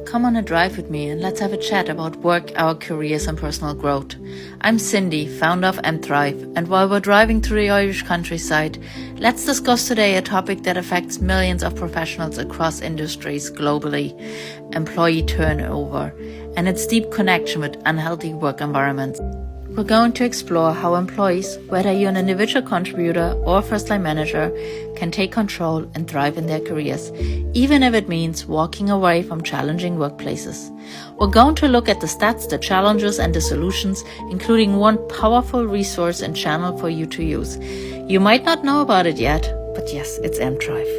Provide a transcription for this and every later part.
Come on a drive with me and let's have a chat about work, our careers and personal growth. I'm Cindy, founder of Empthrive, and while we're driving through the Irish countryside, let's discuss today a topic that affects millions of professionals across industries globally, employee turnover, and its deep connection with unhealthy work environments. We're going to explore how employees, whether you're an individual contributor or a first-line manager, can take control and thrive in their careers, even if it means walking away from challenging workplaces. We're going to look at the stats, the challenges, and the solutions, including one powerful resource and channel for you to use. You might not know about it yet, but yes, it's Empthrive.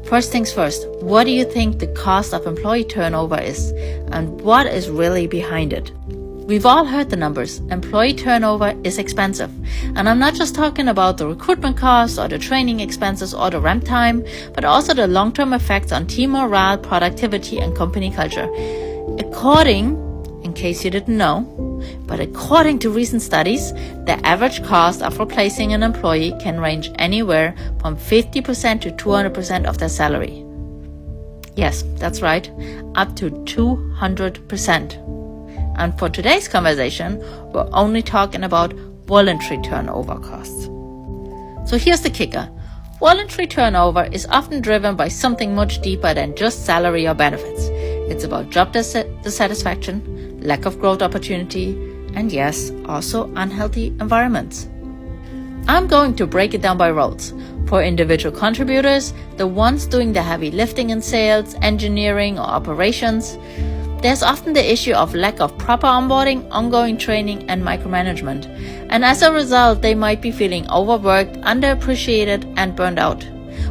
First things first, what do you think the cost of employee turnover is, and what is really behind it? We've all heard the numbers. Employee turnover is expensive. And I'm not just talking about the recruitment costs or the training expenses or the ramp time, but also the long-term effects on team morale, productivity, and company culture. In case you didn't know, but according to recent studies, the average cost of replacing an employee can range anywhere from 50% to 200% of their salary. Yes, that's right, up to 200%. And for today's conversation, we're only talking about voluntary turnover costs. So here's the kicker. Voluntary turnover is often driven by something much deeper than just salary or benefits. It's about job dissatisfaction, lack of growth opportunity, and yes, also unhealthy environments. I'm going to break it down by roles. For individual contributors, the ones doing the heavy lifting in sales, engineering, or operations, there's often the issue of lack of proper onboarding, ongoing training, and micromanagement. And as a result, they might be feeling overworked, underappreciated, and burned out.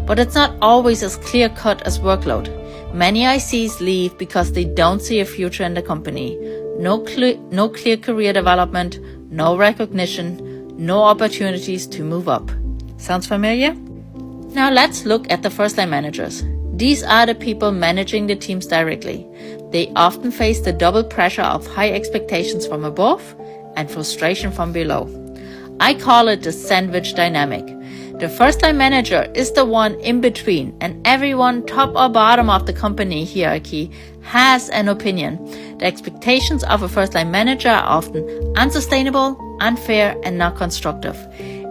But it's not always as clear-cut as workload. Many ICs leave because they don't see a future in the company. No clear career development, no recognition, no opportunities to move up. Sounds familiar? Now let's look at the first-line managers. These are the people managing the teams directly. They often face the double pressure of high expectations from above and frustration from below. I call it the sandwich dynamic. The first-line manager is the one in between, and everyone, top or bottom of the company hierarchy, has an opinion. The expectations of a first-line manager are often unsustainable, unfair, and not constructive.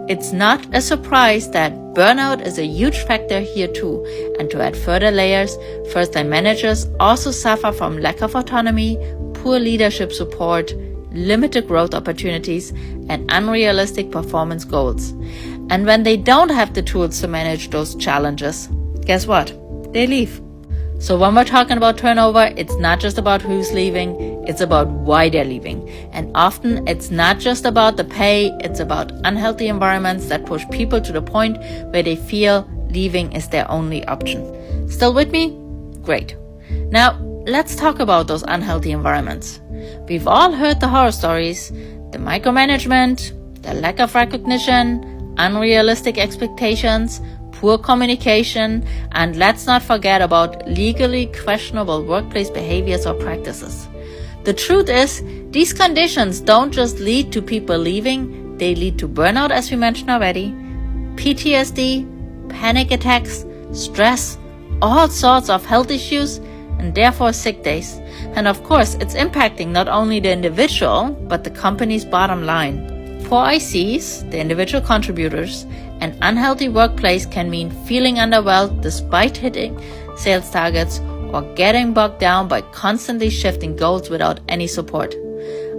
It's not a surprise that burnout is a huge factor here too. And to add further layers, first-line managers also suffer from lack of autonomy, poor leadership support, limited growth opportunities, and unrealistic performance goals. And when they don't have the tools to manage those challenges, guess what? They leave. So when we're talking about turnover, it's not just about who's leaving, it's about why they're leaving. And often it's not just about the pay, it's about unhealthy environments that push people to the point where they feel leaving is their only option. Still with me? Great. Now, let's talk about those unhealthy environments. We've all heard the horror stories, the micromanagement, the lack of recognition, unrealistic expectations, poor communication, and let's not forget about legally questionable workplace behaviors or practices. The truth is, these conditions don't just lead to people leaving, they lead to burnout, as we mentioned already, PTSD, panic attacks, stress, all sorts of health issues, and therefore sick days. And of course, it's impacting not only the individual, but the company's bottom line. For ICs, the individual contributors, an unhealthy workplace can mean feeling underwhelmed despite hitting sales targets or getting bogged down by constantly shifting goals without any support.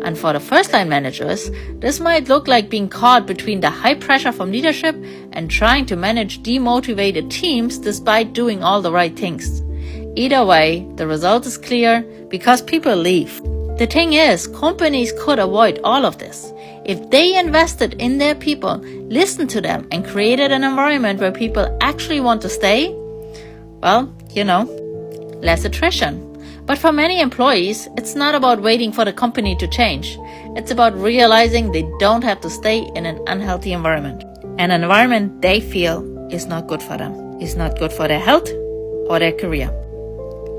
And for the first-line managers, this might look like being caught between the high pressure from leadership and trying to manage demotivated teams despite doing all the right things. Either way, the result is clear because people leave. The thing is, companies could avoid all of this if they invested in their people, listened to them, and created an environment where people actually want to stay. Well, less attrition. But for many employees, it's not about waiting for the company to change. It's about realizing they don't have to stay in an unhealthy environment. An environment they feel is not good for them, is not good for their health or their career.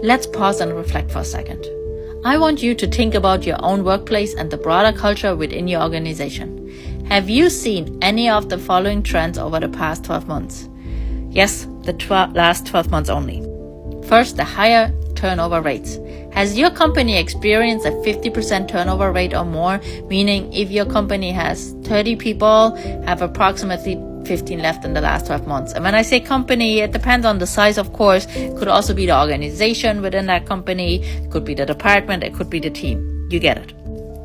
Let's pause and reflect for a second. I want you to think about your own workplace and the broader culture within your organization. Have you seen any of the following trends over the past 12 months? Yes, the last 12 months only. First, the higher turnover rates. Has your company experienced a 50% turnover rate or more? Meaning if your company has 30 people, have approximately 15 left in the last 12 months. And when I say company, it depends on the size, of course. It could also be the organization within that company. It could be the department. It could be the team. You get it.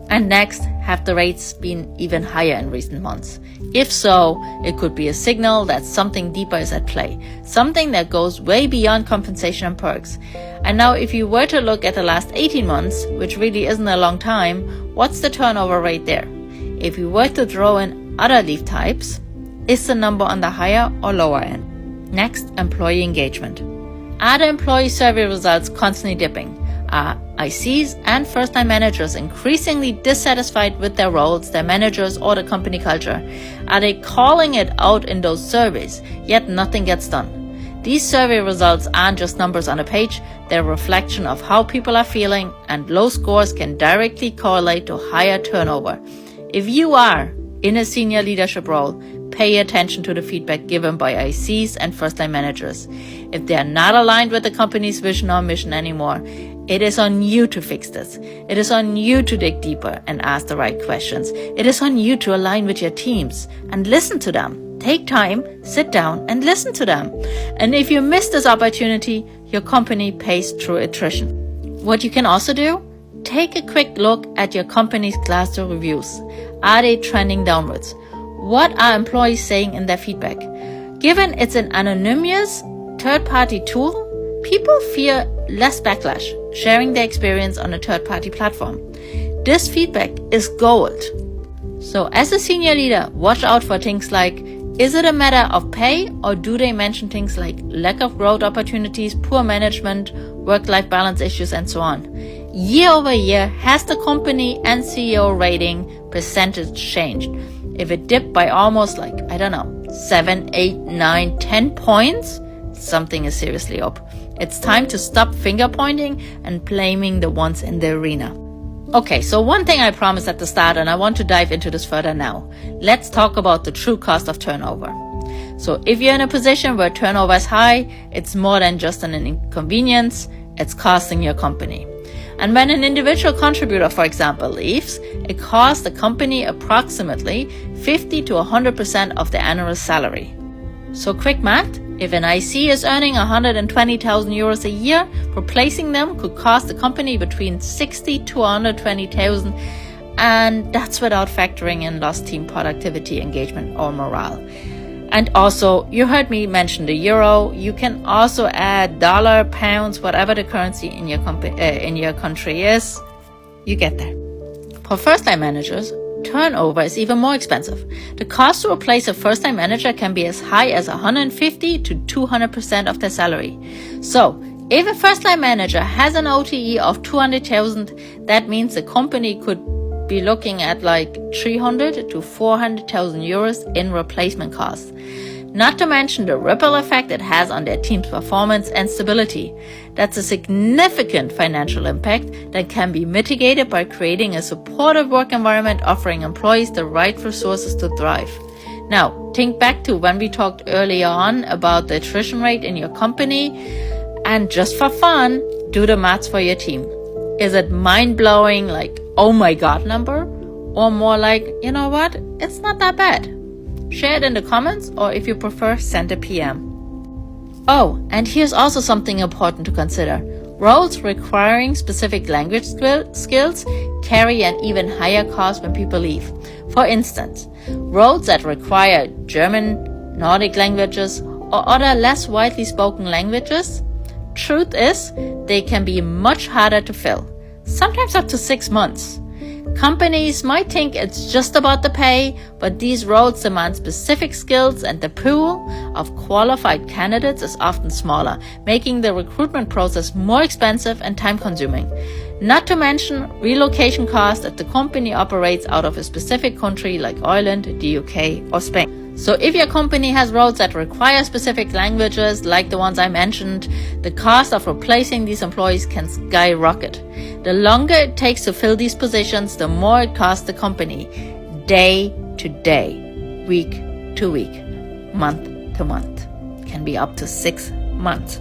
And next, have the rates been even higher in recent months? If so, it could be a signal that something deeper is at play, something that goes way beyond compensation and perks. And now, if you were to look at the last 18 months, which really isn't a long time, what's the turnover rate there? If you were to throw in other leave types, is the number on the higher or lower end? Next, employee engagement. Are the employee survey results constantly dipping? Are ICs and first-time managers increasingly dissatisfied with their roles, their managers, or the company culture? Are they calling it out in those surveys, yet nothing gets done? These survey results aren't just numbers on a page, they're a reflection of how people are feeling, and low scores can directly correlate to higher turnover. If you are in a senior leadership role, pay attention to the feedback given by ICs and first-time managers. If they are not aligned with the company's vision or mission anymore, it is on you to fix this. It is on you to dig deeper and ask the right questions. It is on you to align with your teams and listen to them. Take time, sit down and listen to them. And if you miss this opportunity, your company pays through attrition. What you can also do, take a quick look at your company's Glassdoor reviews. Are they trending downwards? What are employees saying in their feedback? Given it's an anonymous third-party tool, people fear less backlash sharing their experience on a third-party platform. This feedback is gold. So as a senior leader, watch out for things like, is it a matter of pay, or do they mention things like lack of growth opportunities, poor management, work-life balance issues, and so on? Year over year, has the company and CEO rating percentage changed? If it dipped by almost 7, 8, 9, 10 points, something is seriously up. It's time to stop finger pointing and blaming the ones in the arena. Okay, so one thing I promised at the start, and I want to dive into this further now. Let's talk about the true cost of turnover. So if you're in a position where turnover is high, it's more than just an inconvenience, it's costing your company. And when an individual contributor, for example, leaves, it costs the company approximately 50 to 100% of the annual salary. So quick math, if an IC is earning 120,000 euros a year, replacing them could cost the company between 60 to 120,000, and that's without factoring in lost team productivity, engagement, or morale. And also, you heard me mention the euro. You can also add dollar, pounds, whatever the currency in your country is. You get there. For first-time managers, turnover is even more expensive. The cost to replace a first-time manager can be as high as 150 to 200% of their salary. So, if a first-time manager has an OTE of 200,000, that means the company could be looking at 300 to 400,000 euros in replacement costs. Not to mention the ripple effect it has on their team's performance and stability. That's a significant financial impact that can be mitigated by creating a supportive work environment offering employees the right resources to thrive. Now, think back to when we talked earlier on about the attrition rate in your company, and just for fun, do the maths for your team. Is it mind-blowing, oh my god number? Or more you know what, it's not that bad? Share it in the comments, or if you prefer, send a PM. Oh, and here's also something important to consider. Roles requiring specific language skills carry an even higher cost when people leave. For instance, roles that require German, Nordic languages, or other less widely spoken languages, truth is, they can be much harder to fill, sometimes up to 6 months. Companies might think it's just about the pay, but these roles demand specific skills, and the pool of qualified candidates is often smaller, making the recruitment process more expensive and time-consuming. Not to mention relocation costs if the company operates out of a specific country like Ireland, the UK, or Spain. So if your company has roles that require specific languages like the ones I mentioned, the cost of replacing these employees can skyrocket. The longer it takes to fill these positions, the more it costs the company, day to day, week to week, month to month. It can be up to 6 months.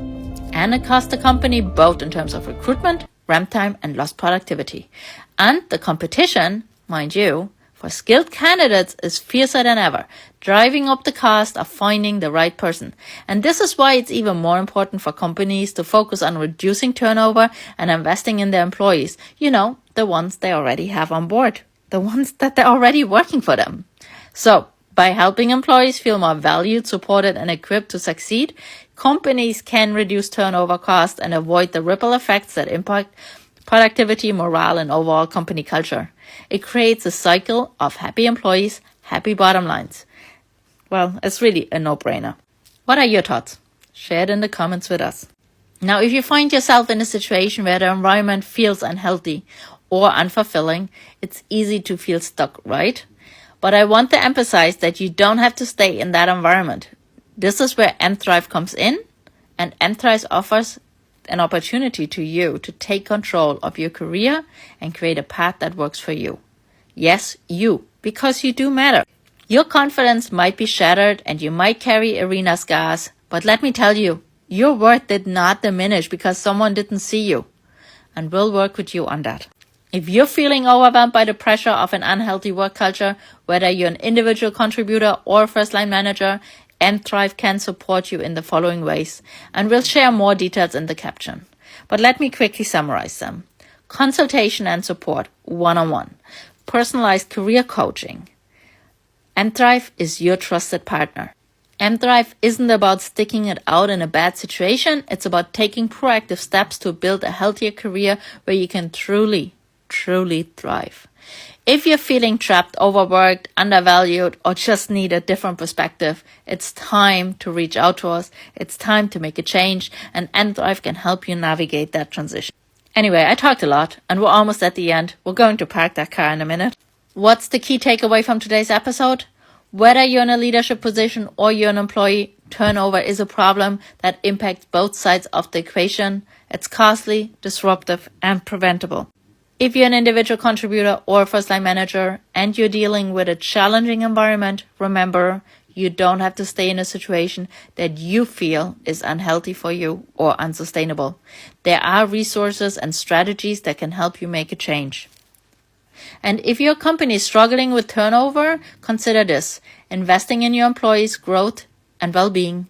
And it costs the company both in terms of recruitment, ramp time, and lost productivity. And the competition, mind you, for skilled candidates is fiercer than ever, driving up the cost of finding the right person. And this is why it's even more important for companies to focus on reducing turnover and investing in their employees. You know, the ones they already have on board, the ones that they're already working for them. So, by helping employees feel more valued, supported, and equipped to succeed, companies can reduce turnover costs and avoid the ripple effects that impact productivity, morale, and overall company culture. It creates a cycle of happy employees, happy bottom lines. Well, it's really a no-brainer. What are your thoughts? Share it in the comments with us. Now, if you find yourself in a situation where the environment feels unhealthy or unfulfilling, it's easy to feel stuck, right? But I want to emphasize that you don't have to stay in that environment. This is where Empthrive comes in, and Empthrive offers an opportunity to you to take control of your career and create a path that works for you. Yes, you, because you do matter. Your confidence might be shattered and you might carry arena scars, but let me tell you, your worth did not diminish because someone didn't see you, and we'll work with you on that. If you're feeling overwhelmed by the pressure of an unhealthy work culture, whether you're an individual contributor or first-line manager, Empthrive can support you in the following ways, and we'll share more details in the caption. But let me quickly summarize them. Consultation and support, one-on-one. Personalized career coaching. Empthrive is your trusted partner. Empthrive isn't about sticking it out in a bad situation. It's about taking proactive steps to build a healthier career where you can truly thrive. If you're feeling trapped, overworked, undervalued, or just need a different perspective, it's time to reach out to us. It's time to make a change, and Empthrive can help you navigate that transition. Anyway, I talked a lot, and we're almost at the end. We're going to park that car in a minute. What's the key takeaway from today's episode? Whether you're in a leadership position or you're an employee, turnover is a problem that impacts both sides of the equation. It's costly, disruptive, and preventable. If you're an individual contributor or first-line manager and you're dealing with a challenging environment, remember, you don't have to stay in a situation that you feel is unhealthy for you or unsustainable. There are resources and strategies that can help you make a change. And if your company is struggling with turnover, consider this. Investing in your employees' growth and well-being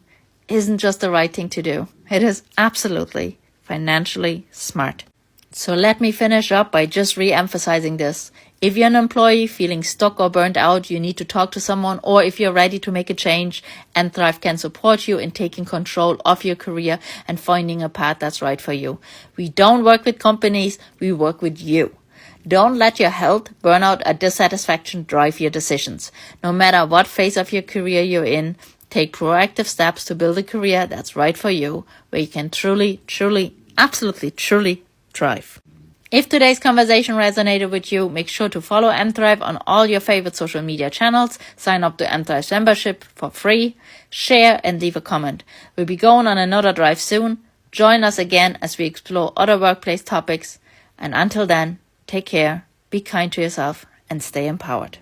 isn't just the right thing to do. It is absolutely financially smart. So let me finish up by just re-emphasizing this. If you're an employee feeling stuck or burnt out, you need to talk to someone, or if you're ready to make a change, Empthrive can support you in taking control of your career and finding a path that's right for you. We don't work with companies, we work with you. Don't let your health, burnout, or dissatisfaction drive your decisions. No matter what phase of your career you're in, take proactive steps to build a career that's right for you, where you can truly thrive. If today's conversation resonated with you, make sure to follow Empthrive on all your favorite social media channels, sign up to Empthrive's membership for free, share, and leave a comment. We'll be going on another drive soon. Join us again as we explore other workplace topics. And until then, take care, be kind to yourself, and stay empowered.